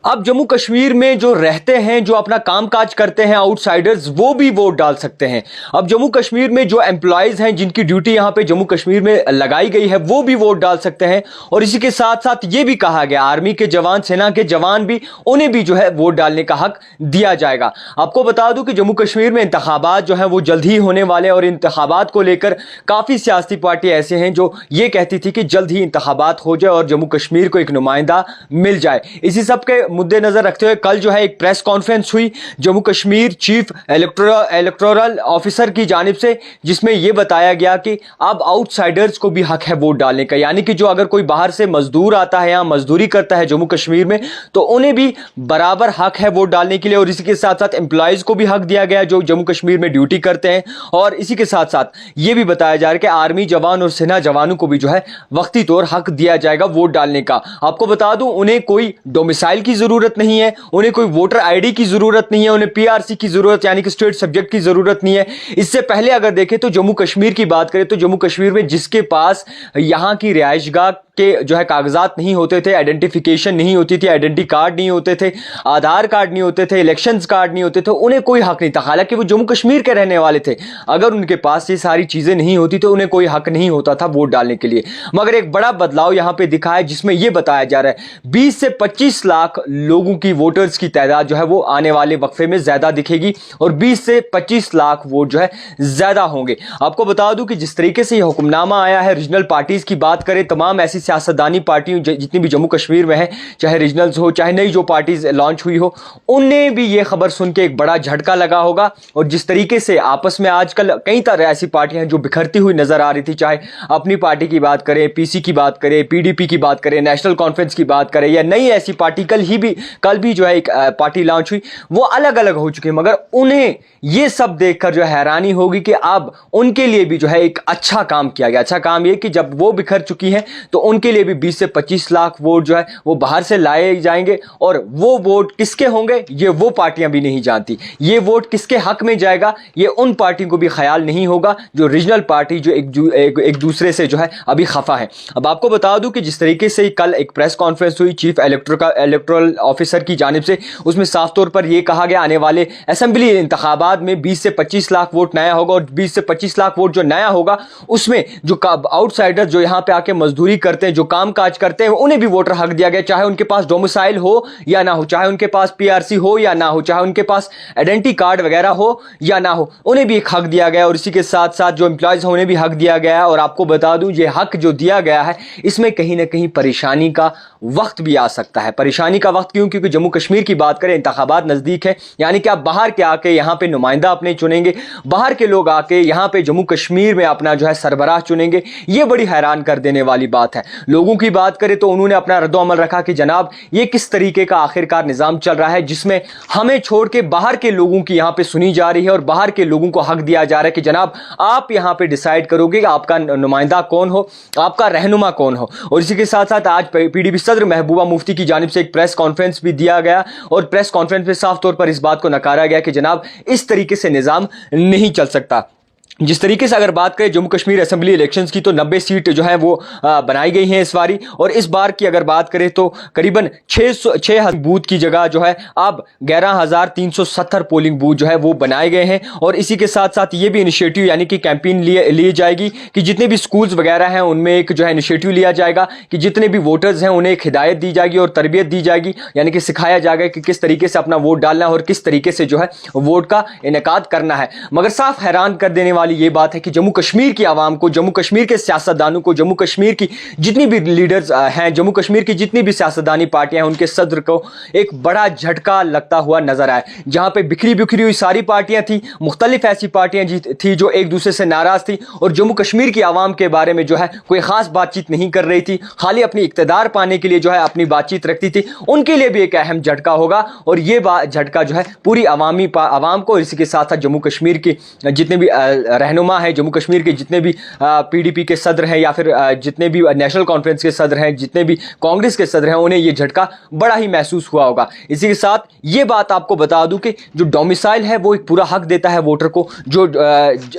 अब जम्मू कश्मीर में जो रहते हैं, जो अपना काम काज करते हैं, आउटसाइडर्स, वो भी वोट डाल सकते हैं। अब जम्मू कश्मीर में जो एम्प्लॉयज हैं, जिनकी ड्यूटी यहां पे जम्मू कश्मीर में लगाई गई है, वो भी वोट डाल सकते हैं। और इसी के साथ साथ ये भी कहा गया, आर्मी के जवान, सेना के जवान भी, उन्हें भी जो है वोट डालने का हक दिया जाएगा। आपको बता दूं कि जम्मू कश्मीर में इंतखाबात जो है वो जल्द ही होने वाले, और इंतखाबात को लेकर काफी सियासी पार्टी ऐसे हैं जो ये कहती थी कि जल्द ही इंतखाबात हो जाए और जम्मू कश्मीर को एक नुमाइंदा मिल जाए। इसी सब के मुद्दे नजर रखते हुए कल जो है एक प्रेस कॉन्फ्रेंस हुई Jammu Kashmir chief electoral officer की जानिब से, जिसमें यह बताया गया कि अब आउटसाइडर्स को भी हक है वोट डालने का। यानी कि जो अगर कोई बाहर से मजदूर आता है या मजदूरी करता है जम्मू कश्मीर में, तो उन्हें भी बराबर हक है वोट डालने के लिए। और इसी के साथ साथ एम्प्लॉयज को भी हक दिया गया जो जम्मू कश्मीर में ड्यूटी करते हैं। और इसी के साथ साथ यह भी बताया जा रहा है कि आर्मी जवान और सेना जवानों को भी जो है वक्ती तौर हक दिया जाएगा वोट डालने का। आपको बता दूं, उन्हें कोई डोमिसाइल की जरूरत नहीं है, उन्हें कोई वोटर आईडी की जरूरत नहीं है, उन्हें पीआरसी की जरूरत यानी कि स्टेट सब्जेक्ट की जरूरत नहीं है। इससे पहले अगर देखें तो जम्मू कश्मीर की बात करें तो जम्मू कश्मीर में जिसके पास यहां की रिहाइशगाह के जो है कागजात नहीं होते थे, आइडेंटिफिकेशन नहीं होती थी, आइडेंटिटी कार्ड नहीं होते थे, आधार कार्ड नहीं होते थे, इलेक्शंस कार्ड नहीं होते थे, उन्हें कोई हक नहीं था। हालांकि वो जम्मू कश्मीर के रहने वाले थे, अगर उनके पास ये सारी चीजें नहीं होती तो उन्हें कोई हक नहीं होता था वोट डालने के लिए। मगर एक बड़ा बदलाव यहां पे दिखा है, जिसमें यह बताया जा रहा है 20 से 25 लाख लोगों की वोटर्स की तादाद जो है वो आने वाले वक्फे में ज्यादा दिखेगी, और 20 से 25 लाख वोट जो है ज्यादा होंगे। आपको बता दूं कि जिस तरीके से यह हुक्मनामा आया है, रीजनल पार्टीज की बात करें, तमाम ऐसी सियासतदानी पार्टियों जितनी भी जम्मू कश्मीर में है, चाहे रीजनल्स हो चाहे नई जो पार्टीज लॉन्च हुई हो, उन्हें भी यह खबर सुन के एक बड़ा झटका लगा होगा। और जिस तरीके से आपस में आजकल कई तरह ऐसी पार्टियां जो बिखरती हुई नजर आ रही थी, चाहे अपनी पार्टी की बात करें, पीसी की बात करें, पीडीपी की बात करें, नेशनल कॉन्फ्रेंस की बात करें, या नई ऐसी पार्टी कल भी जो है एक पार्टी लॉन्च हुई, वो अलग अलग हो चुकी है। मगर उन्हें यह सब देखकर जो हैरानी होगी कि अब उनके लिए भी जो है एक अच्छा काम किया गया। अच्छा काम यह कि जब वो बिखर चुकी हैं तो उनके लिए भी 20 से 25 लाख वोट जो है वो बाहर से लाए जाएंगे, और वो वोट किसके होंगे ये वो पार्टियां भी नहीं जानती। ये वोट किसके हक में जाएगा ये उन पार्टियों को भी ख्याल नहीं होगा, जो रीजनल पार्टी जो एक दूसरे से जो है अभी खफा है। अब आपको बता दूं कि जिस तरीके से कल एक प्रेस कॉन्फ्रेंस हुई चीफ इलेक्टोरल ऑफिसर की जानिब से, उसमें साफ तौर पर यह कहा गया आने वाले असेंबली इंतखाबात में 20 से 25 लाख वोट नया होगा, और 20 से 25 लाख वोट जो नया होगा उसमें जो आउटसाइडर जो यहां पे आके मजदूरी करते हैं, जो काम काज करते हैं, उन्हें भी वोटर हक दिया गया, चाहे उनके पास डोमिसाइल हो या ना हो, चाहे उनके पास पीआरसी हो या ना हो, चाहे उनके पास आइडेंटिटी कार्ड वगैरह हो या ना हो, उन्हें भी एक हक दिया गया। और इसी के साथ साथ जो एम्प्लॉयज हैं उन्हें भी हक दिया गया है। और आपको बता दूं ये हक जो दिया गया है, इसमें कहीं ना कहीं परेशानी का वक्त भी आ सकता है। परेशानी का वक्त क्यों? क्योंकि जम्मू कश्मीर की बात करें, इंतखाबात नजदीक है, यानी कि आप बाहर के आके यहां पे नुमाइंदा अपने चुनेंगे, बाहर के लोग आके यहां पे जम्मू कश्मीर में अपना जो है सरबराह चुनेंगे। यह बड़ी हैरान कर देने वाली बात है। लोगों की बात करें तो उन्होंने अपना रद्द-ओ-अमल रखा कि जनाब ये किस तरीके का आखिरकार निजाम चल रहा है, जिसमें हमें छोड़ के बाहर के लोगों की यहां पे सुनी जा रही है, और बाहर के लोगों को हक दिया जा रहा है कि जनाब आप यहां पे डिसाइड करोगे कि आपका नुमाइंदा कौन हो, आपका रहनुमा कौन हो। और इसी के साथ साथ आज पीडीपी सदर महबूबा मुफ्ती की जानिब से एक प्रेस कॉन्फ्रेंस भी दिया गया, और प्रेस कॉन्फ्रेंस में साफ तौर पर इस बात को नकारा गया कि जनाब इस तरीके से निजाम नहीं चल सकता। जिस तरीके से अगर बात करें जम्मू कश्मीर असेंबली इलेक्शंस की, तो 90 सीट जो है वो बनाई गई हैं इस बारी। और इस बार की अगर बात करें तो करीबन 6 बूथ की जगह जो है अब 11,370 पोलिंग बूथ जो है वो बनाए गए हैं। और इसी के साथ साथ ये भी इनिशिएटिव यानी कि कैंपेन ली जाएगी कि जितने भी स्कूल्स वगैरह हैं उनमें एक जो है इनिशिएटिव लिया जाएगा कि जितने भी वोटर्स हैं उन्हें एक हिदायत दी जाएगी और तरबियत दी जाएगी, यानी कि सिखाया जाएगा कि किस तरीके से अपना वोट डालना है और किस तरीके से जो है वोट का इनेकाद करना है। मगर साफ हैरान कर देने वाली ये बात है कि जम्मू कश्मीर की आवाम को, जम्मू कश्मीर के सियासतदानों को, जम्मू कश्मीर की जितनी भी लीडर्स हैं, जम्मू कश्मीर की जितनी भी सियासतदानी पार्टियां हैं, उनके सदर को एक बड़ा झटका लगता हुआ नजर आया। जहां पे बिखरी बिखरी हुई सारी पार्टियां थी, मुख्तलिफ ऐसी पार्टियां थी जो एक दूसरे से नाराज थी और जम्मू कश्मीर की आवाम के बारे में जो है कोई खास बातचीत नहीं कर रही थी, खाली अपनी इक्तदार पाने के लिए जो है अपनी बातचीत रखती थी, उनके लिए भी एक अहम झटका होगा। और ये झटका जो है पूरी आवाम को, इसी के साथ साथ जम्मू कश्मीर की जितने भी रहनुमा हैं जम्मू कश्मीर के, जितने भी पीडीपी के सदर हैं या फिर जितने भी नेशनल कॉन्फ्रेंस के सदर हैं, जितने भी कांग्रेस के सदर हैं, उन्हें ये झटका बड़ा ही महसूस हुआ होगा। इसी के साथ ये बात आपको बता दूं कि जो डोमिसाइल है वो एक पूरा हक देता है वोटर को, जो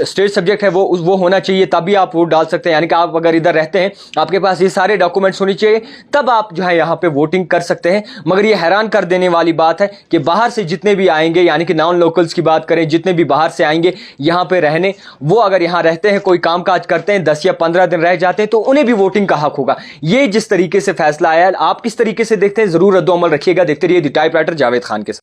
स्टेट सब्जेक्ट है वो होना चाहिए, तभी आप वोट डाल सकते हैं। यानी कि आप अगर इधर रहते हैं, आपके पास ये सारे डॉक्यूमेंट्स होने चाहिए, तब आप जो है यहाँ पे वोटिंग कर सकते हैं। मगर ये हैरान कर देने वाली बात है कि बाहर से जितने भी आएंगे, यानी कि नॉन लोकल्स की बात करें, जितने भी बाहर से आएंगे यहाँ पे रहने, वो अगर यहाँ रहते हैं, कोई काम काज करते हैं, 10 या 15 दिन रह जाते हैं, तो उन्हें भी वोटिंग का हक होगा। ये जिस तरीके से फैसला आया, आप किस तरीके से देखते हैं, जरूर रद्दो अमल रखिएगा। देखते रहिए द टाइपराइटर जावेद खान के साथ।